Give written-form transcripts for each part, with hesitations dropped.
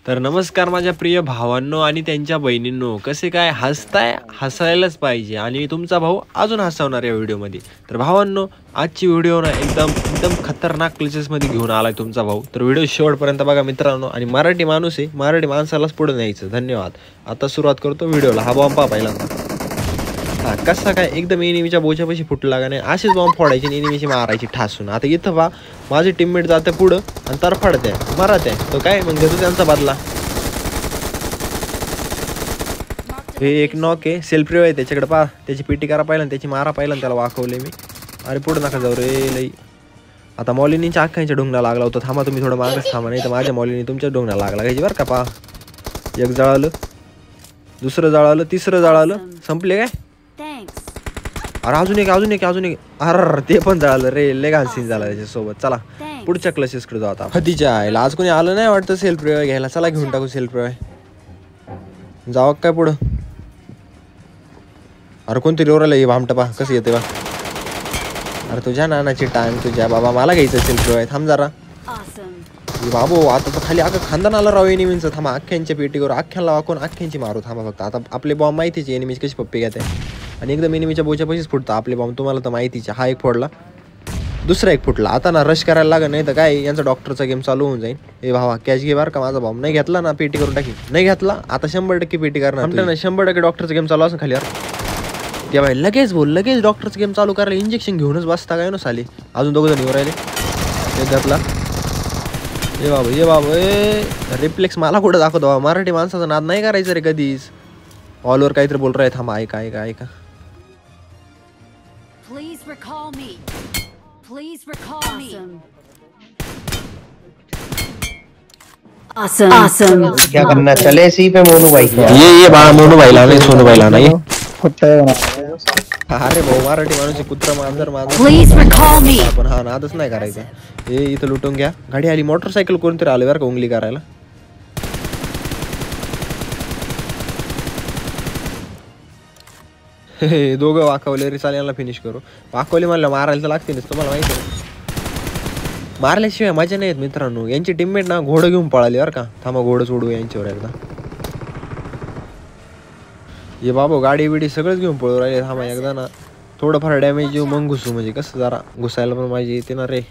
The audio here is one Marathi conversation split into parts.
तर नमस्कार माझ्या प्रिय भावांनो आणि त्यांच्या बहिणींनो, कसे काय हसताय? हसायलाच पाहिजे आणि तुमचा भाऊ अजून हसवणार या व्हिडिओमध्ये. तर भावांनो, आजची व्हिडिओ ना एकदम एकदम खतरनाक क्लिचेसमध्ये घेऊन आलाय तुमचा भाऊ. तर व्हिडिओ शेवटपर्यंत बघा मित्रांनो. आणि मराठी माणूस आहे, मराठी माणसालाच पुढे न्यायचं. धन्यवाद. आता सुरुवात करतो व्हिडिओला. हा बॉम्ब पहा पहिल्यांदा. हा कसा काय एकदम एनिमीच्या बोच्यापाशी फुटला का नाही, असेच बॉम्ब फोडायचे आणि एनिमीची मारायची ठासून. आता इथं पहा, माझे टीममेट जाते पुढं आणि तरफडते मारत आहे तो, काय मग घेतो त्यांचा बदला. हे एक नॉक आहे, सेल्फ रिव्ह आहे त्याच्याकडे. पहा त्याची पीटी करा पाहिलं, त्याची मारा पाहिलं, त्याला वाकवले मी. अरे पुढं नका जाऊ रे लई. आता मॉलिनीच्या अख्खांच्या ढुंगणा लागला होता. थांबा तुम्ही थोडं मागच थांबा, नाही तर माझ्या मॉलिनी तुमच्या ढुंगणा लागला घ्यायची बरं का. पहा एक जळालं, दुसरं जळालं, तिसरं जळालं, संपले काय. अरे अजून एक अरे ते पण जळालं रे. लय घाण सीन झाला त्याच्यासोबत. चला पुढच्या क्लासेसकडे जाऊ आता. हदीच्या आईला आज कोणी आलं नाही वाटतं सेल्फ रिव्ह घ्यायला. चला घेऊन टाकू सेल्फ रिव्ह. जावं काय पुढं. अरे कोणतरी ओरलं हे भामटा. पहा कसं येते बा. अरे तुझ्या नानाची टांग तुझ्या. बाबा मला घ्यायचं सेल्फ रिव्ह. थांब जरा बाबू. आता तर खाली अख्खा खानदान आला राव एनिमीचं. थांबा अख्ख्यांच्या पेटीवर अख्ख्याला वाकून अख्ख्यांची मारू. थांबा फक्त. आता आपले बॉम्ब माहितीचे एनिमीची कशी पप्पी घेते आणि एकदम एनिमीच्या बोच्या पैसेच फुटतं आपले बॉम्ब. तुम्हाला तर माहितीचे. हा एक फोडला, दुसरा एक फुटला. आता ना रश करायला लागत, नाही तर काय यांचा डॉक्टरचा गेम चालू होऊन जाईल. ए भावा कॅच घे बरं का माझा बॉम्ब. नाही घेतला ना पेटी करून टाकी. नाही घेतला आता 100% पेटी करणार ना. 100% डॉक्टरचा गेम चालू असं खाली. यार ते बाई लगेच लगेच डॉक्टरचा गेम चालू करायला इंजेक्शन घेऊनच बसता काय ना साली. अजून दोघं जण येऊ राहिले. एक घातला. ये बाबा ए रिफ्लेक्स मला कुठं दाखवतो बाबा. मराठी माणसाचा नाद नाही करायचं रे कधीच. ऑलवर काहीतरी बोल रहा है. थांबा ऐका. Awesome. क्या करना चले इसी पे मोनू भाई. ये बाळा मोनू भाईला नाही सोनू भाईला नाही. अरे भाऊ मराठी माणूस कुत्रा मांजर पण हा नादच नाही करायचा. हे इथं लुटून घ्या. गाडी आली मोटरसायकल कोणतरी आले बरं का उंगली करायला. हे दोघं वाकवले रे. चालेल फिनिश करू. वाकवले म्हणलं मारायला तर लागतील तुम्हाला माहिती आहे. मारल्याशिवाय मजा नाही येत मित्रांनो. यांची टीममेट ना घोडं घेऊन पळाली बरं का. थांबा घोडं सोडू यांच्यावर एकदा. ये बाबा गाडी बिडी सगळंच घेऊन पळू राहिले. थांबा एकदा ना थोडंफार डॅमेज येऊ मग घुसू. म्हणजे कसं जरा घुसायला पण माझी येते ना रे.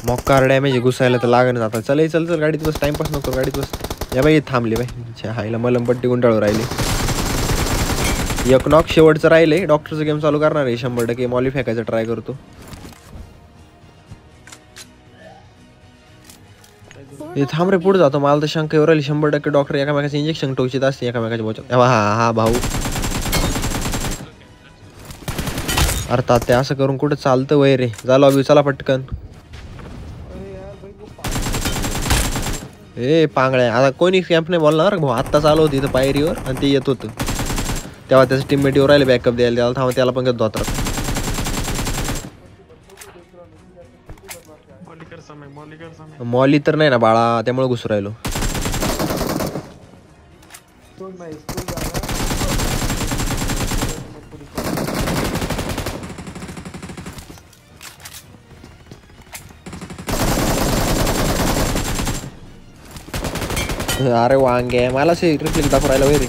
मॉकार डॅमेज घुसायला तर लागेल आता. चल गाडीत बस. टाइमपास नको गाडीत बस. या बाई थांबली बाई. हायला मलमपट्टी गुंडाळू राहिली. एक नॉक शेवटचं राहिले. डॉक्टरचं गेम चालू करणार आहे 100%. मॉली फेकायचा ट्राय करतो. हे थांब रे पुढे जातो. मला तर शंका येऊ राहिली 100% डॉक्टर एकामेकाचं इंजेक्शन टोचीत असते एकामेकाच्या बोच्यात. हा भाऊ. अर्थात ते असं करून कुठं चालतं वय रे. झालं अभि चला पटकन. ए पांगळ्या आता कोणी कॅम्प नाही बोलणार भाऊ. आत्ता चालू होती इथं पायरीवर आणि ते येत होतं तेव्हा त्याचं टीममेट येऊ राहिले बॅकअप द्यायला. त्याला थांबा त्याला पण घेतो आता. मॉली तर नाही ना बाळा त्यामुळे घुसू राहिलो. अरे वांगे मला रिफ्लेक्ट दाखवू राहिला वैरे.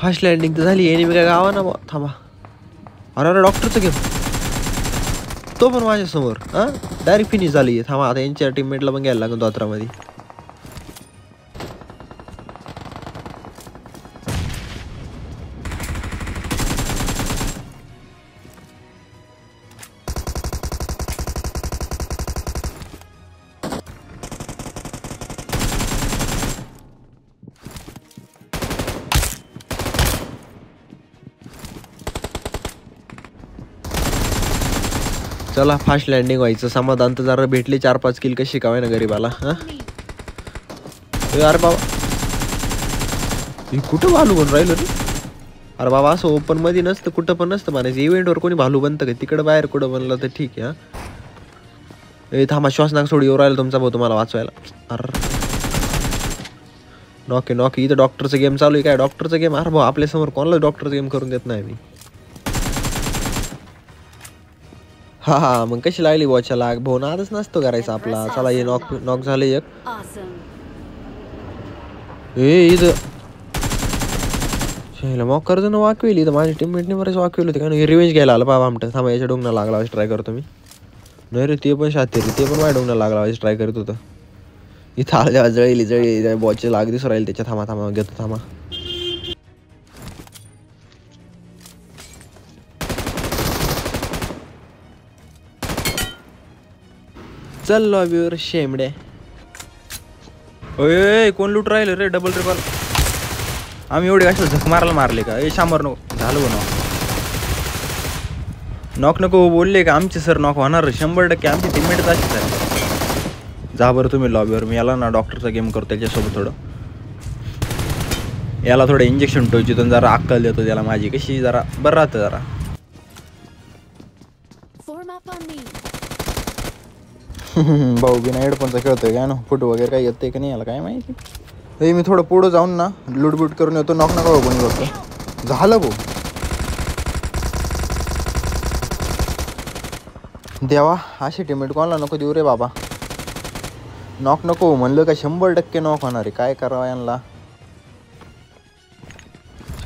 फास्ट लँडिंग तर झाली. एनिमी काय गावा ना थांबा. अरे डॉक्टरचं गेम तो पण माझ्या समोर. हा डायरेक्ट फिनिश झाली. थांबा आता यांच्या टीममेटला पण घ्यायला लागेल दोत्रामध्ये. चला फास्ट लँडिंग व्हायचं. समाधान तर जरा भेटले. 4-5 किल कशी शिकावाय ना गरीबाला. हा अरे बाबा कुठं बालू बनून राहिलो रे. अरे बाबा असं ओपन मध्ये नसतं, कुठं पण नसतं म्हणायचं. इव्हेंटवर कोणी भालू बनतं का? तिकडं बाहेर कुठं बनलं तर ठीक आहे. ए थांबा, श्वास नाक सोडी येऊ राहिला तुमचा भाऊ तुम्हाला वाचवायला. अरे नॉक इथं डॉक्टरचं गेम चालू आहे काय? डॉक्टरचं गेम? अरे भाऊ आपल्या समोर कोणाला डॉक्टरचं गेम करून देत नाही मी. हा मग कशी लागली वॉचला भाऊ? नादच नसतो करायचा आपला. चला हे नॉक झाले एक. ए इथं मॉक कर्ज न वाकविली इथं. माझ्या टीममेटने बरेच वाकविले होते. कारण रिवेंज घ्यायला आलं बाबा आमचं. थांबा याच्या डोंगना लागला ट्राय करतो मी. नाही रे ते पण शातीर, ते पण माझ्या डोंगना लागला ट्राय करत होतं. इथं आलं जेव्हा जळली बॉचचे लाग दिसू राहील त्याच्या. थांबा घेतो थांबा. चल लॉबीवर शेमडे. ओय कोण लूट राहिले रे? Double triple. आम्ही एवढे अशा झक मारले का? ए शामर नको झालं बघ नॉक नको बोलले का? आमचे सर नॉक होणार 100%. आमची टीममेटच अशी सर. जा बरं तुम्ही लॉबीवर. मी याला ना डॉक्टरचा गेम करतो त्याच्यासोबत. थोडं याला थोडं इंजेक्शन टोची तर जरा अक्कल देतो त्याला माझी. कशी जरा बरं राहतं जरा. भाऊ बिना हेडफोनचा खेळतोय काय ना? फुट वगैरे काही येते का नाही याला काय माहिती. हे मी थोडं पुढं जाऊन ना लूटबूट करून येतो. नॉक नका कोणी बघतो. झालं भाऊ. देवा अशी टीममेट कोणाला नको देऊ रे बाबा. नॉक नको म्हणलं का 100% नॉक होणार आहे. काय करावं यांना?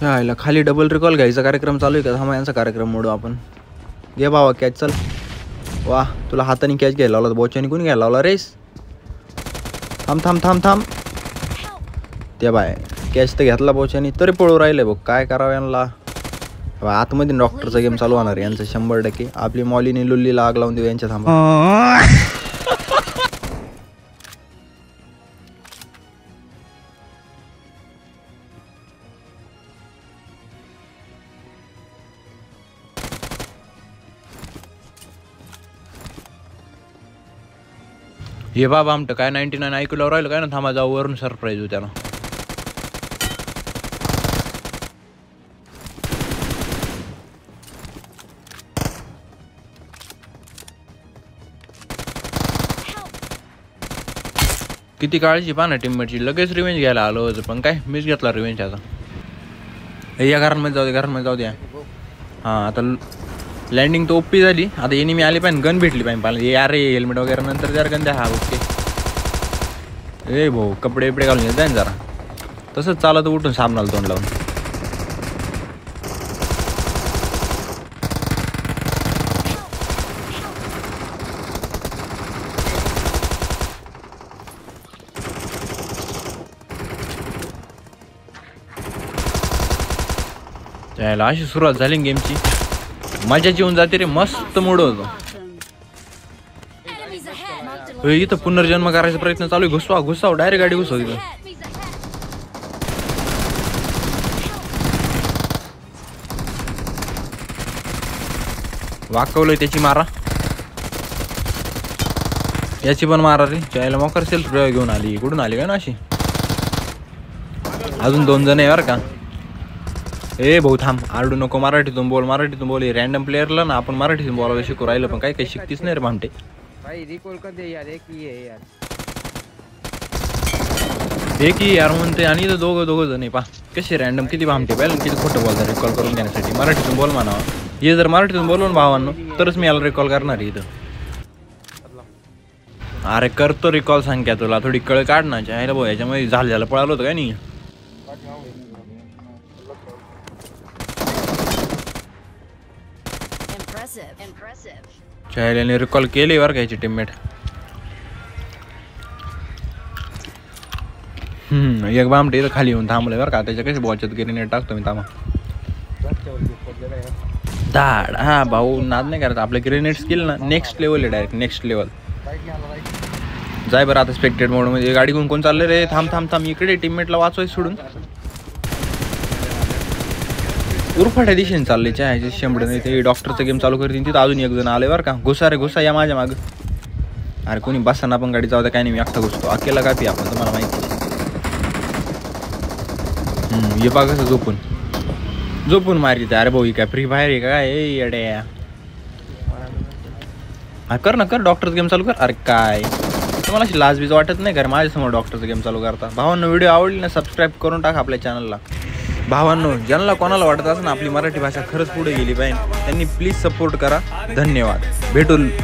यायला खाली डबल रिकॉल घ्यायचा कार्यक्रम चालू आहे का? थांबा यांचा कार्यक्रम मोडू आपण. घे बाबा कॅच. चल वा तुला हाताने कॅच घ्यायला लावला. बोच्याने कोणी घ्यायला लावला रेस? थांब ते बाय कॅच तर घेतला बोच्याने तरी पळू राहिले बघ. काय करावं यांना? आतमध्ये डॉक्टरचा गेम चालू होणार यांचं 100%. आपली मॉलीने लुल्लीला आग लावून देऊ यांच्या. थांबा हे बाबा आमचं काय 99 ऐकलं राहिलं काय ना? थांबा जाऊ वरून सरप्राईज होऊ त्याला. किती काळजी पहा ना टीममेटची. लगेच रिवेंज घ्यायला आलो होतं पण काय मीच घेतला रिवेंज. आता या घरांमध्ये जाऊ द्या. हां आता लँडिंग तर ओपी झाली. आता एनिमी आली पाहिजे, गन भेटली पाहिजे पाहिजे. यार हेल्मेट वगैरे नंतर जर गन द्या. हा ओके. ए भाऊ कपडे बिपडे घालून येत जरा. तसंच चालत उठून साबणाला तोंड लावून. त्याला अशी सुरुवात झाली गेमची. मजाची येऊन जाते रे. मस्त मूड होतो. इथं पुनर्जन्म करायचा प्रयत्न चालू आहे. घुसाव डायरेक्ट गाडी घुसव. इथं वाकवलंय त्याची. मारा याची पण मारा रे. चायला मोकर सेल्फ घेऊन आली. कुठून आली काय ना अशी? अजून 2 जण आहे बरं का. ए भाऊ थांब आरडू नको. मराठीतून बोल. रॅन्डम प्लेअरला ना आपण मराठीतून बोलायला शिकू राहिलं पण काही शिकतीच नाही रे भामटे. एक ही यार म्हणते आणि इथं दोघं जण आहे. पा कसे रॅन्डम किती भामटे पाहिजे. किती खोटं बोलतात रिकॉल करून घेण्यासाठी. मराठीतून बोल म्हणावं. हे जर मराठीतून बोलून भावांनो तरच मी याला रिकॉल करणार इथं. अरे करतो रिकॉल. सांग तुला थोडी कळ काढ ना. चायला भाऊ याच्यामध्ये झालं पळालो होतं काय नाही? चायल्याने रिकॉल केले बरं का याची टीममेट. एक बामटे इथं खाली येऊन थांबले बरं का. त्याच्या कशी बॉचत ग्रेनेड टाकतो मी. थांबा धाड. हा भाऊ नाद नाही करायचं. आपलं ग्रेनेड स्किल ना नेक्स्ट लेवल आहे. Direct next level. जाय बरं आता स्पेक्टेड मोड मध्ये. गाडी घेऊन कोण चालले रे? थांब इकडे टीममेटला वाचवायचं सोडून उरफाट्या दिशेने चालले. चायचे शेंबडे नाही ते डॉक्टरचा गेम चालू करतील. तिथं अजून एक जण आले बरं का. घुसा या माझ्या मागं. अरे कोणी बसताना पण गाडी जाऊ द्या. काय नाही मी एकटा घुसतो. अकेला कापी आपण तुम्हाला माहिती. ये बघा कसं झोपून झोपून मारित. अरे भाऊ ही काय फ्री फायर आहे काय येड्या. हा कर ना कर डॉक्टरचा गेम चालू कर. अरे काय तुम्हाला अशी लाजबीज वाटत नाही का माझ्यासमोर डॉक्टरचा गेम चालू करता. भावांनो व्हिडिओ आवडली ना सबस्क्राईब करून टाका आपल्या चॅनलला. भावांनो ज्यांना कोणाला वाटत असं ना आपली मराठी भाषा खरंच पुढे गेली पाहिजे त्यांनी प्लीज सपोर्ट करा. धन्यवाद. भेटू